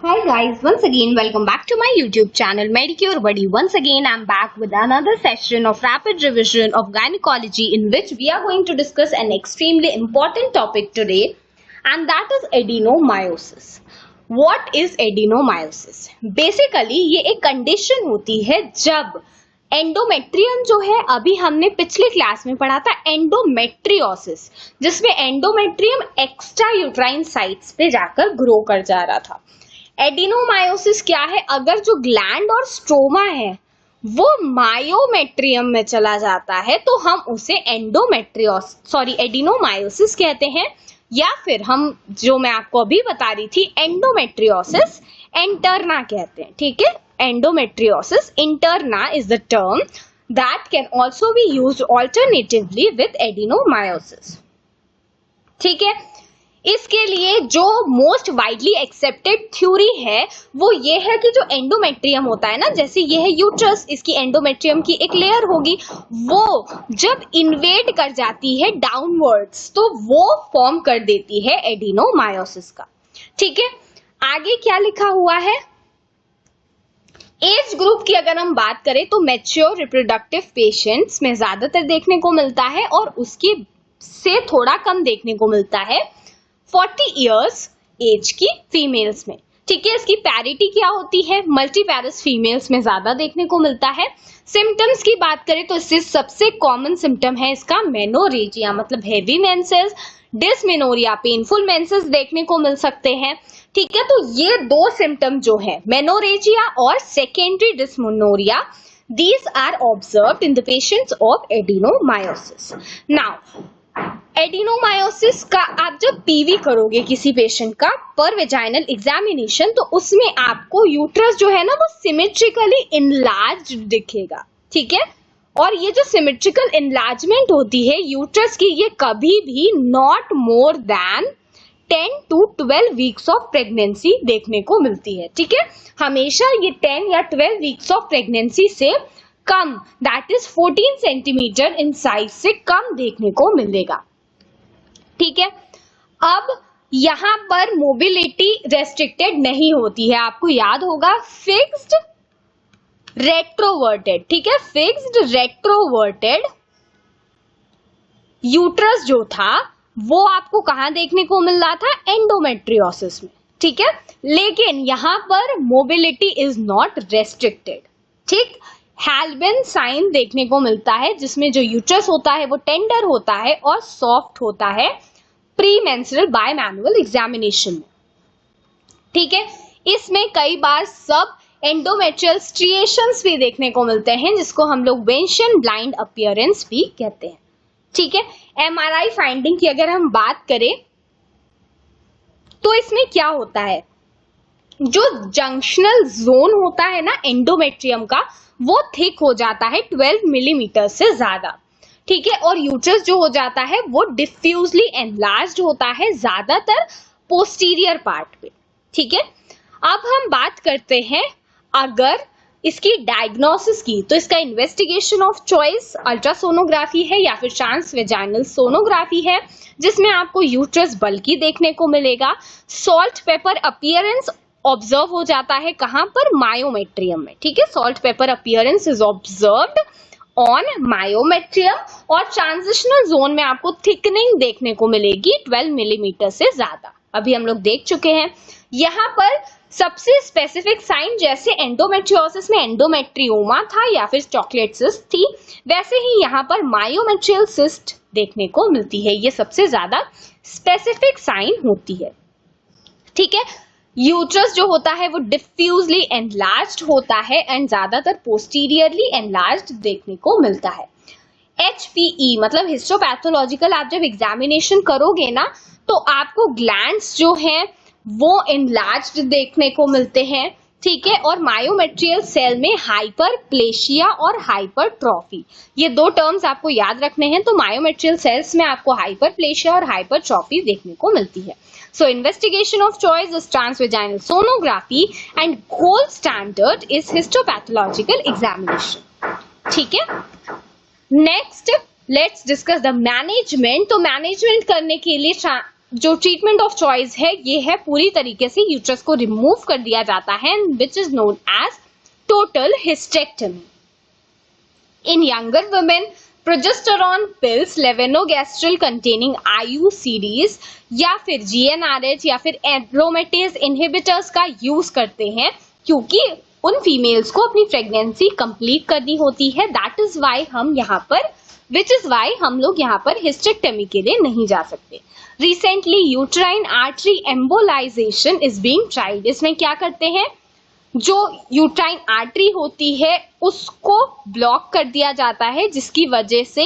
Hi guys, once again welcome back to my YouTube channel Medicure Buddy. Once again I'm back with another session of rapid revision of gynecology in which we are going to discuss an extremely important topic today, and that is adenomyosis. What is adenomyosis? Basically ये एक condition होती है जब endometrium जो है, अभी हमने पिछले क्लास में पढ़ा था एंडोमेट्रियोसिस, जिसमें एंडोमेट्रियम एक्स्ट्रा यूट्राइन साइट्स पे जाकर ग्रो कर जा रहा था। एडिनोमायोसिस क्या है? अगर जो ग्लैंड और स्ट्रोमा है वो मायोमेट्रियम में चला जाता है तो हम उसे एडिनोमायोसिस कहते हैं, या फिर हम जो मैं आपको अभी बता रही थी एंडोमेट्रियोसिस इंटरना कहते हैं। ठीक है, endometriosis interna is the term that can also be used alternatively with adenomyosis. ठीक है, इसके लिए जो मोस्ट वाइडली एक्सेप्टेड थ्योरी है वो ये है कि जो एंडोमेट्रियम होता है ना, जैसे ये है यूट्रस, इसकी एंडोमेट्रियम की एक लेयर होगी, वो जब इन्वेड कर जाती है डाउनवर्ड्स तो वो फॉर्म कर देती है एडिनोमायोसिस का। ठीक है, आगे क्या लिखा हुआ है? एज ग्रुप की अगर हम बात करें तो मैच्योर रिप्रोडक्टिव पेशेंट्स में ज्यादातर देखने को मिलता है और उसके से थोड़ा कम देखने को मिलता है 40 इयर्स एज की फीमेल्स में। ठीक है, इसकी पैरिटी क्या होती है? मल्टीपैरस फीमेल्स में ज्यादा देखने को मिलता है। सिम्टम्स की बात करें तो इससे सबसे कॉमन सिम्टम है इसका मेनोरेजिया, मतलब heavy menses, dysmenorrhoea, painful menses देखने को मिल सकते हैं। ठीक है, तो ये दो सिम्टम जो है मेनोरेजिया और secondary dysmenorrhoea, these are observed in the patients of adenomyosis. Now, adenomyosis का आप जब पीवी करोगे किसी पेशेंट का पर वेजाइनल एग्जामिनेशन तो उसमें आपको यूट्रस जो है ना वो सिमेट्रिकली इनलार्ज दिखेगा। ठीक है, और ये जो सिमेट्रिकल इनलार्जमेंट होती है यूट्रस की, ये कभी भी not more than 10 to 12 weeks of pregnancy देखने को मिलती है। ठीक है, हमेशा ये 10 या 12 वीक्स ऑफ प्रेगनेंसी से कम, that is 14 centimetre in size से कम देखने को मिलेगा। ठीक है, अब यहां पर मोबिलिटी रेस्ट्रिक्टेड नहीं होती है, आपको याद होगा फिक्स्ड रेट्रोवर्टेड। ठीक है, फिक्स्ड रेट्रोवर्टेड यूट्रस जो था वो आपको कहां देखने को मिल रहा था? एंडोमेट्रियोसिस में। ठीक है, लेकिन यहां पर मोबिलिटी इज नॉट रेस्ट्रिक्टेड। ठीक, हैल्बेन साइन देखने को मिलता है जिसमें जो यूट्रस होता है वो टेंडर होता है और सॉफ्ट होता है pre menstrual bye manual examination में। ठीक है, इसमें कई बार सब एंडोमेट्रियल स्ट्रिएशंस भी देखने को मिलते हैं जिसको हम लोग वेंशियन ब्लाइंड अपीयरेंस भी कहते हैं। ठीक है, एमआरआई फाइंडिंग की अगर हम बात करें तो इसमें क्या होता है? जो जंक्शनल जोन होता है ना एंडोमेट्रियम का वो थिक हो जाता है 12 मिलीमीटर से ज्यादा। ठीक है, और यूट्रस जो हो जाता है वो डिफ्यूजली एनलार्ज्ड होता है ज्यादातर पोस्टीरियर पार्ट पे। ठीक है, अब हम बात करते हैं अगर इसकी डायग्नोसिस की, तो इसका इन्वेस्टिगेशन ऑफ चॉइस अल्ट्रासोनोग्राफी है या फिर ट्रांस वेजाइनल सोनोग्राफी है जिसमें आपको यूट्रस बल्की देखने को मिलेगा। सॉल्ट पेपर अपीयरेंस ऑब्जर्व हो जाता है कहां पर? मायोमेट्रियम में। ठीक है, salt pepper appearance is observed on myometrium, और ट्रांजिशनल जोन में आपको थिकनिंग देखने को मिलेगी 12 मिलीमीटर से ज्यादा। अभी हम लोग देख चुके हैं। यहाँ पर सबसे स्पेसिफिक साइन जैसे एंडोमेट्रियोसिस में एंडोमेट्रियोमा था या फिर चॉकलेट सिस्ट थी, वैसे ही यहाँ पर मायोमेट्रियल सिस्ट देखने को मिलती है। ये सबसे ज्यादा स्पेसिफिक साइन होती है। ठीक है, यूट्रस जो होता है वो डिफ्यूजली एनलार्ज्ड होता है एंड ज्यादातर पोस्टीरियरली एनलार्ज्ड देखने को मिलता है। HPE मतलब हिस्टोपैथोलॉजिकल आप जब एग्जामिनेशन करोगे ना तो आपको ग्लैंड्स जो हैं वो एनलार्ज्ड देखने को मिलते हैं। ठीक है, और मायोमेट्रियल सेल में हाइपरप्लेशिया और हाइपरट्रॉफी, ये दो टर्म्स आपको याद रखने हैं। तो मायोमेट्रियल सेल्स में आपको हाइपरप्लेशिया और हाइपरट्रॉफी देखने को मिलती है। So investigation of choice is transvaginal sonography and gold standard is histopathological examination. ठीक है, next let's discuss the management. तो मैनेजमेंट करने के लिए जो ट्रीटमेंट ऑफ चॉइस है ये है पूरी तरीके से यूट्रस को रिमूव कर दिया जाता है, which is known as total hysterectomy. In younger women progesterone pills, levonorgestrel containing IUCDs या फिर GnRH या फिर एरोमेटेज इनहिबिटर्स का यूज करते हैं, क्योंकि उन फीमेल्स को अपनी प्रेगनेंसी कंप्लीट करनी होती है। दैट इज वाई हम यहाँ पर हम लोग यहाँ पर हिस्टेक्टमी के लिए नहीं जा सकते। Recently uterine artery embolisation is being tried. इसमें क्या करते हैं, जो यूट्राइन आर्टरी होती है उसको ब्लॉक कर दिया जाता है, जिसकी वजह से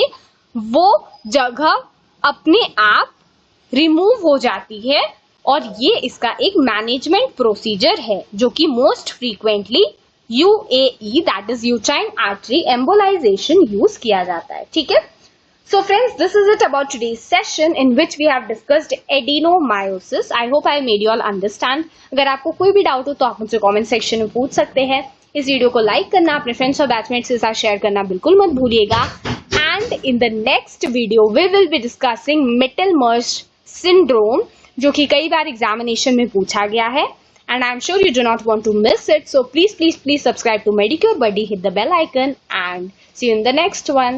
वो जगह अपने आप रिमूव हो जाती है, और ये इसका एक मैनेजमेंट प्रोसीजर है जो कि most frequently UAE that is uterine artery embolisation use किया जाता है। ठीक है, so friends, this is it about today's session in which we have discussed adenomyosis. I hope I made you all understand. अगर आपको कोई भी डाउट हो तो आप मुझसे कमेंट सेक्शन में पूछ सकते हैं। इस वीडियो को लाइक करना, अपने फ्रेंड्स और बैचमेट्स के साथ शेयर करना बिल्कुल मत भूलिएगा। And in the next video we will be discussing Mittelschmerz syndrome, जो कि कई बार एग्जामिनेशन में पूछा गया है, and I'm sure you do not want to miss it. So please subscribe to Medicure Buddy, hit the bell icon, and see you in the next one.